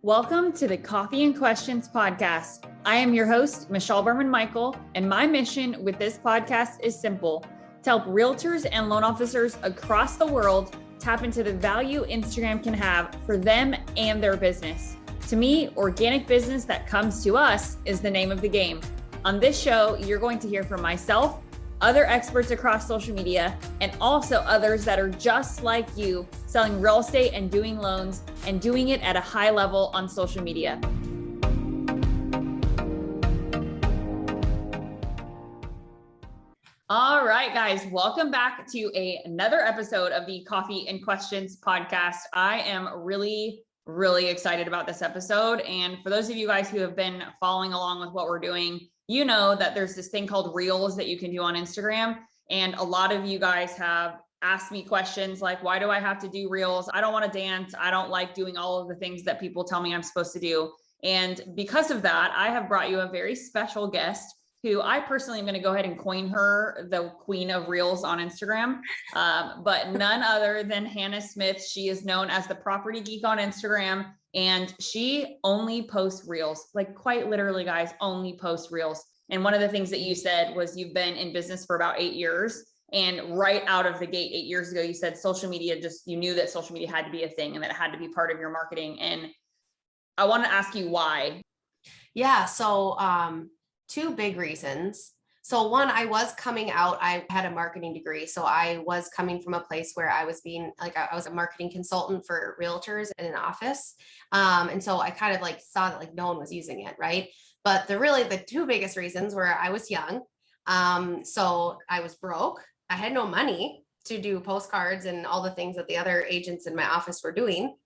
Welcome to the Coffee and Questions podcast. I am your host, Michelle Berman-Michael, and my mission with this podcast is simple: to help realtors and loan officers across the world tap into the value Instagram can have for them and their business. To me, organic business that comes to us is the name of the game. On this show, you're going to hear from myself, other experts across social media, and also others that are just like you, selling real estate and doing loans and doing it at a high level on social media. All right, guys, welcome back to another episode of the Coffee and Questions podcast. I am really excited about this episode. And for those of you guys who have been following along with what we're doing, you know that there's this thing called Reels that you can do on Instagram. And a lot of you guys have asked me questions like, why do I have to do Reels? I don't want to dance. I don't like doing all of the things that people tell me I'm supposed to do. And because of that, I have brought you a very special guest who I personally am going to go ahead and coin her the queen of Reels on Instagram, but none other than Hannah Smith. She is known as the Property Geek on Instagram, and she only posts Reels, like quite literally, guys, only posts Reels. And one of the things that you said was you've been in business for about 8 years. And right out of the gate 8 years ago, you said social media, you knew that social media had to be a thing and that it had to be part of your marketing. And I want to ask you why. Yeah. So, two big reasons. So one, I was coming out, I had a marketing degree. So I was coming from a place where I was I was a marketing consultant for realtors in an office. And so I kind of saw that no one was using it. Right. But the two biggest reasons were I was young. So I was broke. I had no money to do postcards and all the things that the other agents in my office were doing.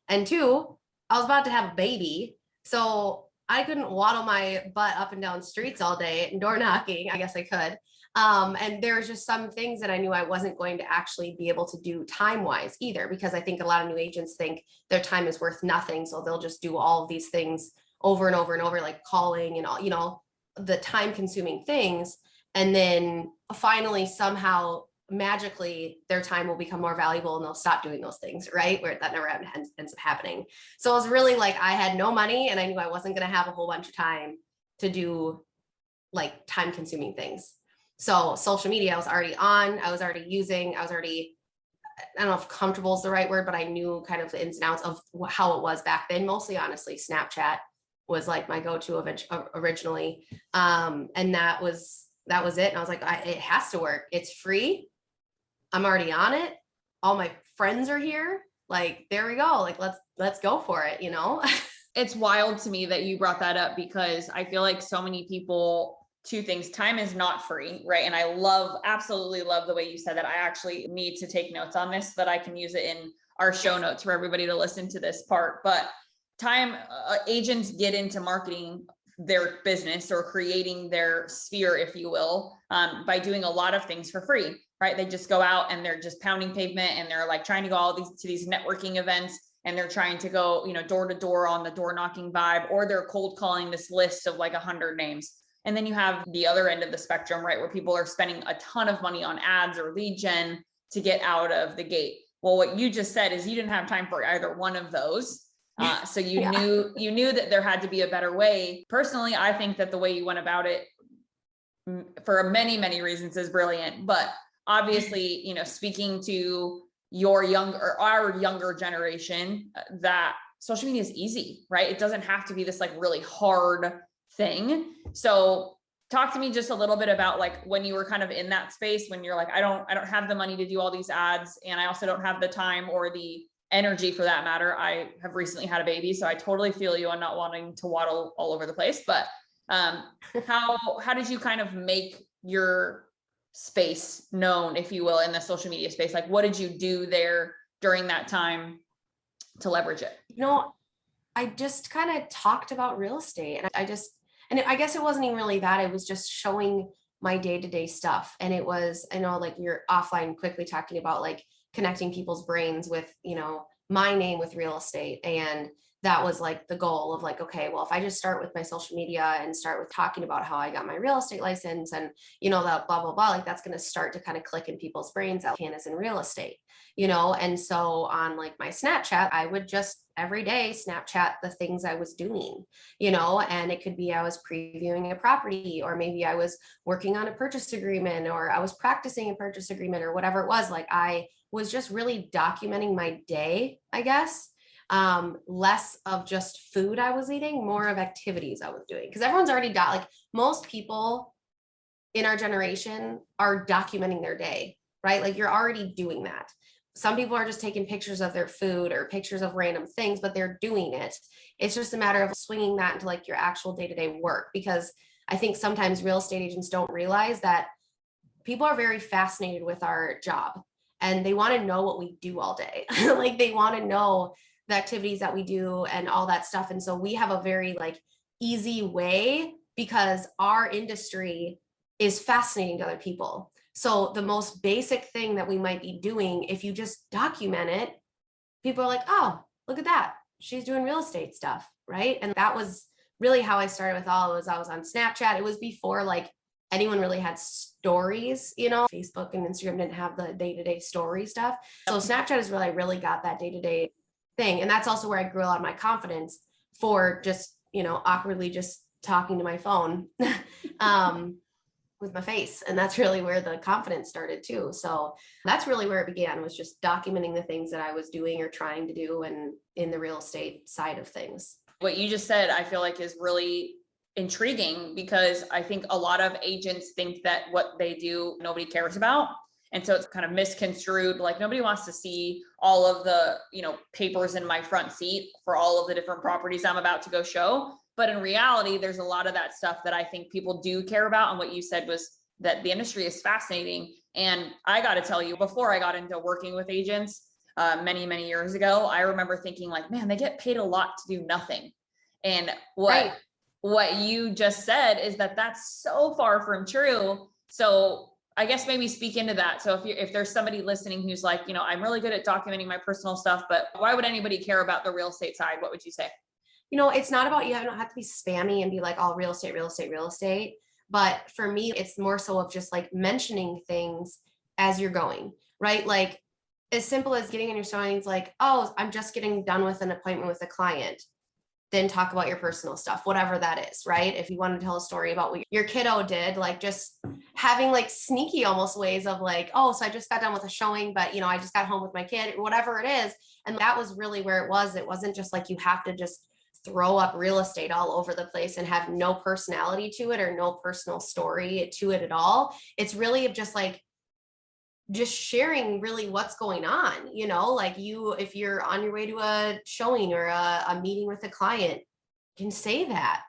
And two, I was about to have a baby. So I couldn't waddle my butt up and down streets all day and door knocking. I guess I could. And there was just some things that I knew I wasn't going to actually be able to do time-wise either, because I think a lot of new agents think their time is worth nothing. So they'll just do all of these things over and over and over, like calling and all, the time-consuming things. And then finally, somehow, magically, their time will become more valuable and they'll stop doing those things, right? Where that never ends up happening. So it was really I had no money and I knew I wasn't going to have a whole bunch of time to do time consuming things. So social media, I was already on, I was already using, I don't know if comfortable is the right word, but I knew kind of the ins and outs of how it was back then. Mostly, honestly, Snapchat was my go-to originally. And that was it. And I was like, it has to work. It's free. I'm already on it. All my friends are here. There we go. Let's go for it. It's wild to me that you brought that up, because I feel like so many people, two things: time is not free, right? And I absolutely love the way you said that. I actually need to take notes on this so that I can use it in our show notes for everybody to listen to this part. But time, agents get into marketing their business or creating their sphere, if you will, by doing a lot of things for free, right? They just go out and they're just pounding pavement and they're trying to go to these networking events, and they're trying to go, door to door on the door knocking vibe, or they're cold calling this list of 100 names. And then you have the other end of the spectrum, right? Where people are spending a ton of money on ads or lead gen to get out of the gate. Well, what you just said is you didn't have time for either one of those. So you knew that there had to be a better way. Personally, I think that the way you went about it, for many reasons, is brilliant. But obviously, speaking to our younger generation, that social media is easy, right? It doesn't have to be this really hard thing. So talk to me just a little bit about when you were kind of in that space, when you're I don't have the money to do all these ads, and I also don't have the time or the energy for that matter. I have recently had a baby, so I totally feel you on not wanting to waddle all over the place. But how did you kind of make your space known, if you will, in the social media space? What did you do there during that time to leverage it? I just kind of talked about real estate, and I guess it wasn't even really that. It was just showing my day-to-day stuff. And it was, you're offline quickly talking about connecting people's brains with, my name with real estate, and that was like the goal of like, okay, well, if I just start with my social media and start with talking about how I got my real estate license and, that blah, blah, blah, like that's going to start to kind of click in people's brains that Hannah's in real estate, And so on like my Snapchat, I would just every day Snapchat the things I was doing, and it could be I was previewing a property, or maybe I was working on a purchase agreement, or I was practicing a purchase agreement, or whatever it was. Like I was just really documenting my day, I guess. Less of just food I was eating, more of activities I was doing. Because everyone's already like most people in our generation are documenting their day, right? Like you're already doing that. Some people are just taking pictures of their food or pictures of random things, but they're doing it. It's just a matter of swinging that into like your actual day-to-day work. Because I think sometimes real estate agents don't realize that people are very fascinated with our job and they want to know what we do all day. Like they want to know the activities that we do and all that stuff. And so we have a very like easy way because our industry is fascinating to other people. So the most basic thing that we might be doing, if you just document it, people are like, oh, look at that. She's doing real estate stuff, right? And that was really how I started with all of it. I was on Snapchat. It was before like anyone really had stories, Facebook and Instagram didn't have the day-to-day story stuff. So Snapchat is where I really got that day-to-day thing. And that's also where I grew a lot of my confidence for just, awkwardly just talking to my phone with my face. And that's really where the confidence started too. So that's really where it began, was just documenting the things that I was doing or trying to do and in the real estate side of things. What you just said, I feel like is really intriguing, because I think a lot of agents think that what they do, nobody cares about. And so it's kind of misconstrued. Like nobody wants to see all of the, papers in my front seat for all of the different properties I'm about to go show. But in reality, there's a lot of that stuff that I think people do care about. And what you said was that the industry is fascinating. And I got to tell you, before I got into working with agents many, many years ago, I remember thinking like, man, they get paid a lot to do nothing. And what you just said is that that's so far from true. So I guess maybe speak into that. So if there's somebody listening who's like, I'm really good at documenting my personal stuff, but why would anybody care about the real estate side? What would you say? It's not about, you don't have to be spammy and be like, all real estate, real estate, real estate. But for me, it's more so of just like mentioning things as you're going, right? Like as simple as getting in your showings, like, oh, I'm just getting done with an appointment with a client. Then talk about your personal stuff, whatever that is, right? If you want to tell a story about what your kiddo did, like just having like sneaky almost ways of like, oh, so I just got done with a showing, but I just got home with my kid, whatever it is. And that was really where it was. It wasn't just like you have to just throw up real estate all over the place and have no personality to it or no personal story to it at all. It's really just like, just sharing really what's going on, like if you're on your way to a showing or a meeting with a client, you can say that,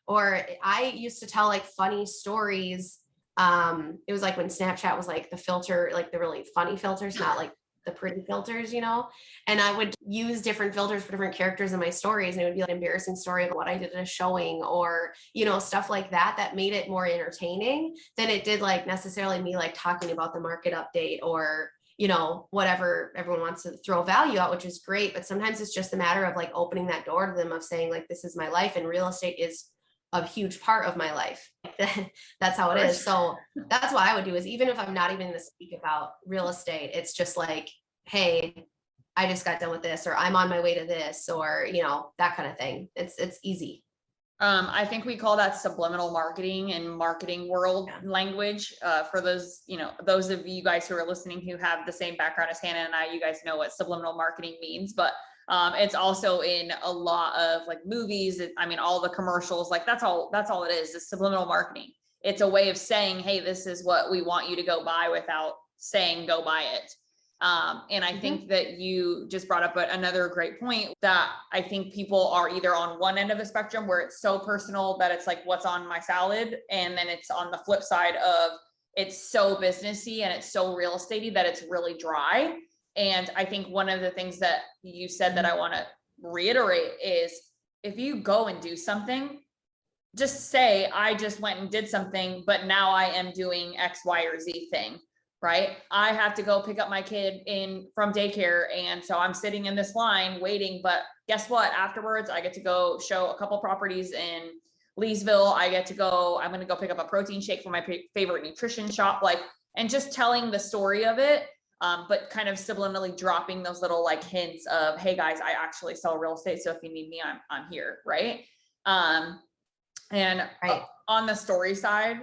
or I used to tell like funny stories. It was like when Snapchat was like the filter, like the really funny filters, not like the pretty filters, and I would use different filters for different characters in my stories. And it would be like an embarrassing story of what I did at a showing or, stuff like that made it more entertaining than it did like necessarily me like talking about the market update or, whatever everyone wants to throw value out, which is great. But sometimes it's just a matter of like opening that door to them of saying like, this is my life and real estate is a huge part of my life. That's how it is. So that's what I would do, is even if I'm not even going to speak about real estate, it's just like, hey, I just got done with this, or I'm on my way to this, or, that kind of thing. It's easy. I think we call that subliminal marketing in marketing world language. For those, those of you guys who are listening who have the same background as Hannah and I, you guys know what subliminal marketing means, but it's also in a lot of like movies. I mean, all the commercials, like that's all it is subliminal marketing. It's a way of saying, hey, this is what we want you to go buy without saying, go buy it. And I think that you just brought up another great point, that I think people are either on one end of the spectrum where it's so personal that it's like, what's on my salad? And then it's on the flip side of it's so businessy and it's so real estatey that it's really dry. And I think one of the things that you said that I want to reiterate is, if you go and do something, just say, I just went and did something, but now I am doing X, Y, or Z thing. right? I have to go pick up my kid from daycare. And so I'm sitting in this line waiting, but guess what? Afterwards, I get to go show a couple properties in Leesville. I'm going to go pick up a protein shake from my favorite nutrition shop, and just telling the story of it. But kind of subliminally dropping those little like hints of, hey guys, I actually sell real estate. So if you need me, I'm here. Right. And on the story side,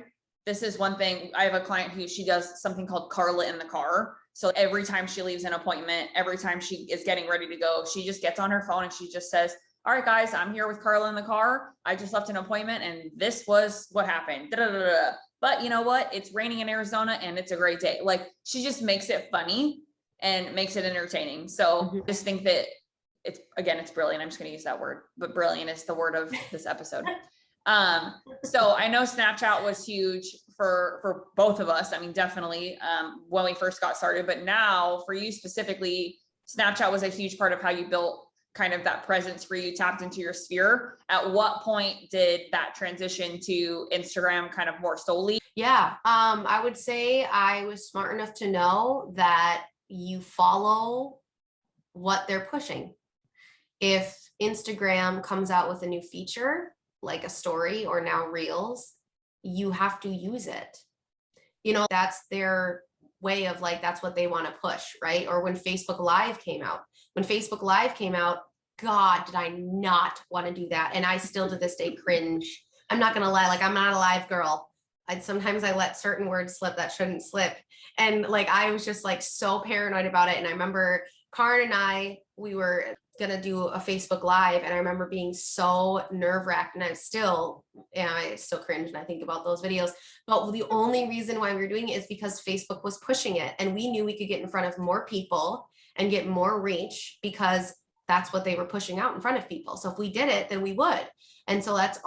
this is one thing. I have a client who she does something called Carla in the car. So every time she leaves an appointment, every time she is getting ready to go, she just gets on her phone and she just says, all right, guys, I'm here with Carla in the car. I just left an appointment and this was what happened. Da-da-da-da. But you know what? It's raining in Arizona and it's a great day. Like, she just makes it funny and makes it entertaining. So I just think that it's brilliant. I'm just going to use that word, but brilliant is the word of this episode. So I know Snapchat was huge for both of us. I mean, definitely, when we first got started, but now for you specifically, Snapchat was a huge part of how you built kind of that presence for you, tapped into your sphere. At what point did that transition to Instagram kind of more solely? Yeah. I would say I was smart enough to know that you follow what they're pushing. If Instagram comes out with a new feature, like a story or now Reels, you have to use it. You know, that's their way of like, that's what they want to push, right? Or when Facebook Live came out, God, did I not want to do that? And I still to this day cringe. I'm not going to lie. Like, I'm not a live girl. Sometimes I let certain words slip that shouldn't slip. And like, I was just like so paranoid about it. And I remember Karin and we were going to do a Facebook Live. And I remember being so nerve wracked, and I still cringe and I think about those videos. But the only reason why we were doing it is because Facebook was pushing it. And we knew we could get in front of more people and get more reach because that's what they were pushing out in front of people. So if we did it, then we would. And so that's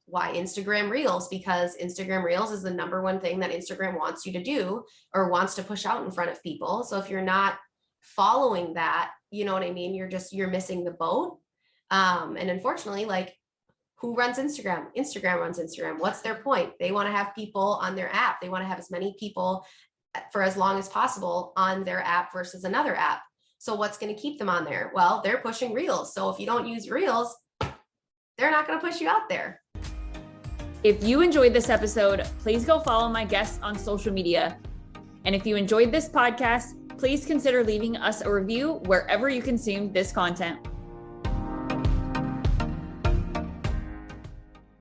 why Instagram Reels, because Instagram Reels is the number one thing that Instagram wants you to do or wants to push out in front of people. So if you're not following that, you know what I mean? You're missing the boat. And unfortunately, like, who runs Instagram? Instagram runs Instagram. What's their point? They want to have people on their app. They want to have as many people for as long as possible on their app versus another app. So what's going to keep them on there? Well, they're pushing Reels. So if you don't use Reels, they're not going to push you out there. If you enjoyed this episode, please go follow my guests on social media. And if you enjoyed this podcast, please consider leaving us a review wherever you consume this content.